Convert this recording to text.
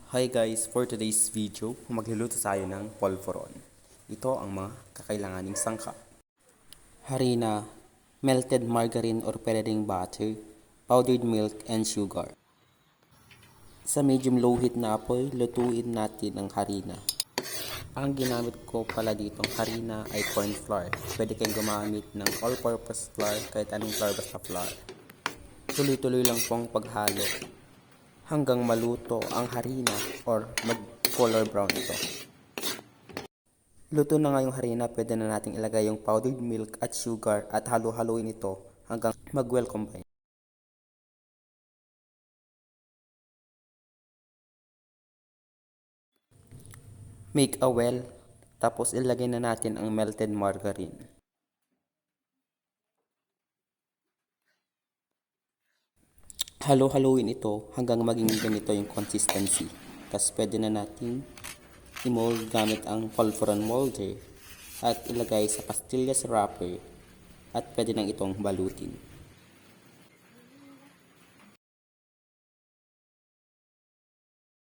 Hi guys, for today's video, magluluto tayo ng polvoron. Ito ang mga kakailanganing sangkap. Harina, melted margarine or pwede ring butter, powdered milk, and sugar. Sa medium low heat na apoy, lutuin natin ang harina. Ang ginamit ko pala ditong harina ay corn flour. Pwede kayong gumamit ng all-purpose flour kahit anong flour basta flour. Tuloy-tuloy lang pong paghalo hanggang maluto ang harina or mag-color brown ito. Luto na nga yung harina, pwede na nating ilagay yung powdered milk at sugar at halo-haloin ito hanggang mag-well combine. Make a well, tapos ilagay na natin ang melted margarine. Halo-haloin ito hanggang maging ganito yung consistency. Tapos pwede na natin i-mold gamit ang polvoron molder at ilagay sa pastillas wrapper at pwede nang itong balutin.